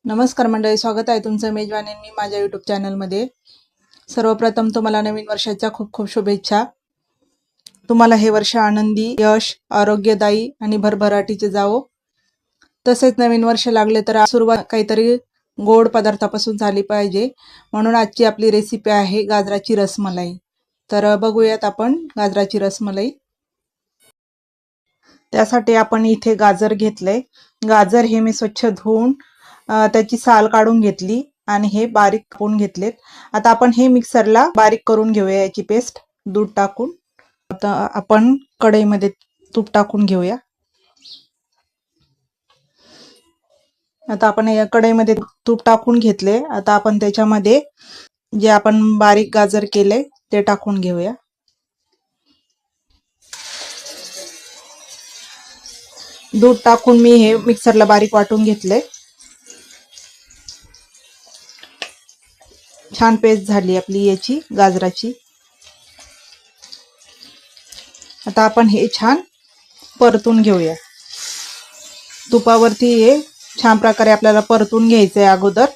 नमस्कार मंडळी, स्वागत आहे तुमचं मेजवानी मी माझ्या यूट्यूब चॅनलमध्ये। सर्वप्रथम तुम्हाला नवीन वर्षाच्या खूप खूप शुभेच्छा। तुम्हाला हे वर्ष आनंदी, यश, आरोग्यदायी आणि भरभराटीचे जावो। तसेच नवीन वर्ष लागले तर सुरुवात काहीतरी गोड पदार्थापासून झाली पाहिजे, म्हणून आजची आपली रेसिपी आहे गाजराची रसमलाई। तर बघूयात आपण गाजराची रसमलाई। त्यासाठी आपण इथे गाजर घेतले। गाजर हे मी स्वच्छ धुवून त्याची साल काढून घेतली आणि हे बारीक करून घेतलेत। आता आपण हे मिक्सरला बारीक करून घेऊया याची पेस्ट दूध टाकून। आता आपण कढईमध्ये तूप टाकून घेऊया। आता आपण या कढईमध्ये तूप टाकून घेतले। आता आपण त्याच्यामध्ये जे आपण बारीक गाजर केले ते टाकून घेऊया। दूध टाकून मी हे मिक्सरला बारीक वाटून घेतले। छान पेस्ट झाली आपली याची गाजराची। आता आपण हे छान परतून घेऊया। तुपावरती हे छान प्रकारे आपल्याला परतून घ्यायचे आहे अगोदर।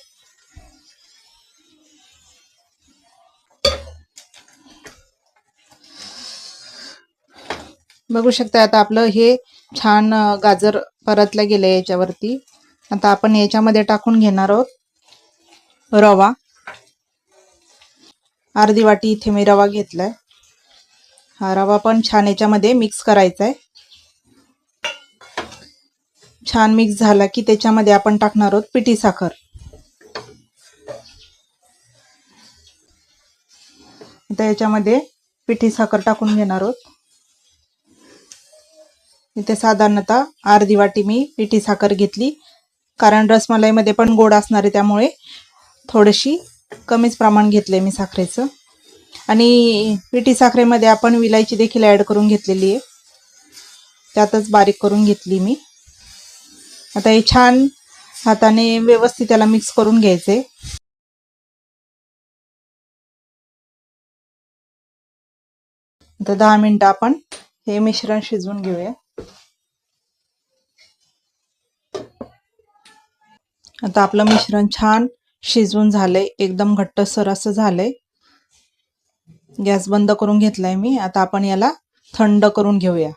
बघू शकता आता आपलं हे छान गाजर परतले गेले याच्यावरती। आता आपण याच्यामध्ये टाकून घेणार आहोत रवा। अर्धी वाटी इथे मी रवा घेतलाय। हा रवा पण छान याच्यामध्ये मिक्स करायचा आहे। छान मिक्स झाला की त्याच्यामध्ये आपण टाकणार आहोत पिठी साखर। आता याच्यामध्ये पिठी साखर टाकून घेणार आहोत। इथे साधारणतः अर्धी वाटी मी पिठी साखर घेतली, कारण रसमलाईमध्ये पण गोड असणार आहे त्यामुळे थोडीशी कमीच प्रमाण घेतले मी साखरेचं। आणि पिठी साखरेमध्ये आपण विलायची देखील ऍड करून घेतलेली आहे, त्यातच बारीक करून घेतली मी। आता हे छान हाताने व्यवस्थित त्याला मिक्स करून घ्यायचे। आता 10 मिनिटं आपण हे मिश्रण शिजवून घेऊया। आता आपलं मिश्रण छान शिजवून झालंय, एकदम घट्टसर असं झालंय। गॅस बंद करून घेतलाय मी। आता आपण याला थंड करून घेऊया।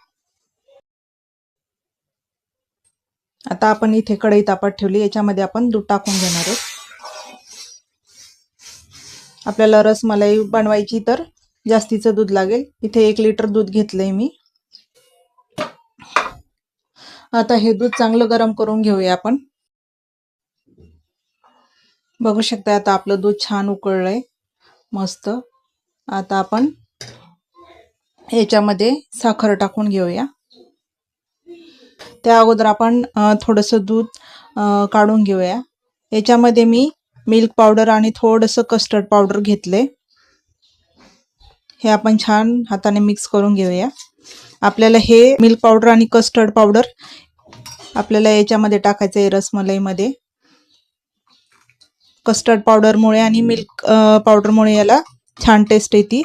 आता आपण इथे कढई तापत ठेवली, याच्यामध्ये आपण दूध टाकून घेणार आहोत। आपल्याला रसमलाई बनवायची तर जास्तीचं दूध लागेल। इथे 1 लिटर दूध घेतलंय मी। आता हे दूध चांगलं गरम करून घेऊया आपण। बघू शकता आता आपलं दूध छान उकळलंय मस्त। आता आपण याच्यामध्ये साखर टाकून घेऊया। त्या अगोदर आपण थोडंसं दूध काढून घेऊया। याच्यामध्ये मी मिल्क पावडर आणि थोडंसं कस्टर्ड पावडर घेतले। हे आपण छान हाताने मिक्स करून घेऊया। आपल्याला हे मिल्क पावडर आणि कस्टर्ड पावडर आपल्याला याच्यामध्ये टाकायचं आहे रसमलाईमध्ये। कस्टर्ड पावडरमुळे आणि मिल्क पावडरमुळे याला छान टेस्ट येते।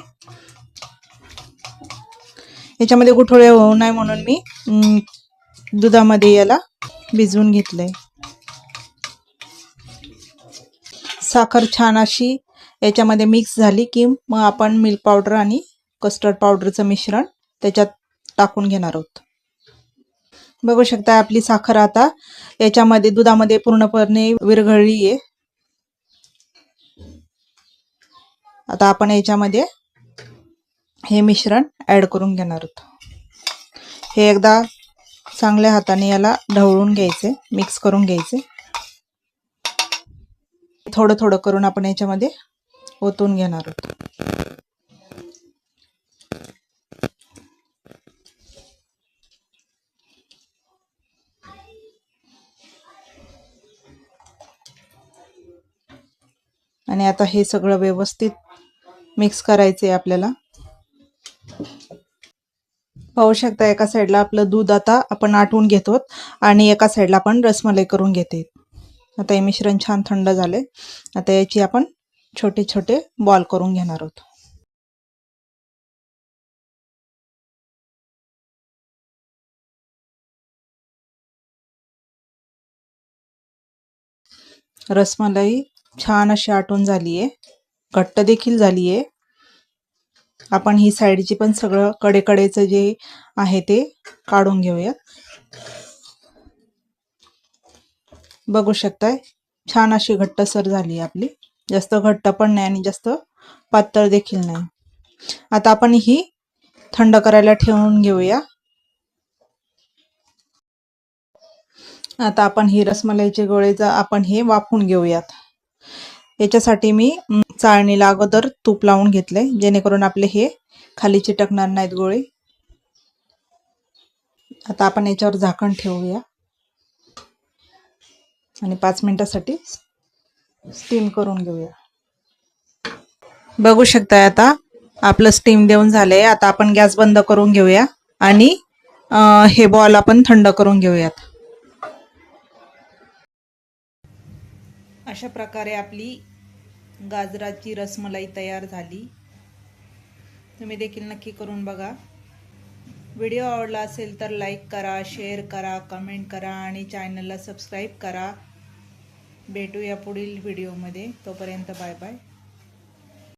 याच्यामध्ये गुठळे होऊ नये म्हणून मी दुधामध्ये याला भिजवून घेतलंय। साखर छान अशी याच्यामध्ये मिक्स झाली की मग आपण मिल्क पावडर आणि कस्टर्ड पावडरचं मिश्रण त्याच्यात टाकून घेणार आहोत। बघू शकता आपली साखर आता याच्यामध्ये दुधामध्ये पूर्णपणे विरघळली आहे। आता आपण याच्यामध्ये हे मिश्रण ऍड करून घेणार आहोत। हे एकदा चांगल्या हाताने याला ढवळून घ्यायचे, मिक्स करून घ्यायचे। थोडं थोडं करून आपण याच्यामध्ये ओतून घेणार आहोत। आणि आता हे सगळं व्यवस्थित मिक्स करायचे आपल्याला। पाहू शकता एका साईडला आपलं दूध आता आपण आटवून घेतो आणि एका साईडला आपण रसमलाई करून घेते। आता हे मिश्रण छान थंड झाले। आता याची आपण छोटे छोटे बॉल करून घेणार आहोत। रसमलाई छान अशी आटून झाली आहे, घट्ट देखील झाली आहे. आपण ही साईडची पण सगळं कडेकडेचं जे आहे ते काढून घेऊया. बघू शकताय छान अशी घट्टसर झाली आपली, जास्त घट्ट पण नाही आणि जास्त पातळ देखील नाही. आता आपण ही थंड करायला ठेवून घेऊया. आता आपण ही रसमलाईचे गोळे आपण हे वाफवून घेऊयात. याच्यासाठी मी चाळणीला अगोदर तूप लावून घेतले, जेणेकरून आपले हे खाली चिटकणार नाहीत गोळे. आता आपण याच्यावर झाकण ठेवूया आणि 5 मिनिटासाठी स्टीम करून घेऊया. बघू शकताय आता आपलं स्टीम देऊन झालंय. आता आपण गॅस बंद करून घेऊया आणि हे बॉल आपण थंड करून घेऊयात. अशा प्रकारे आपली गाजराची रसमलाई तयार झाली. तुम्ही देखील नक्की करून बघा. व्हिडिओ आवडला असेल तर लाईक करा, शेअर करा, कमेंट करा आणि चॅनलला सबस्क्राईब करा. भेटूया पुढील व्हिडिओमध्ये. तोपर्यंत बाय बाय.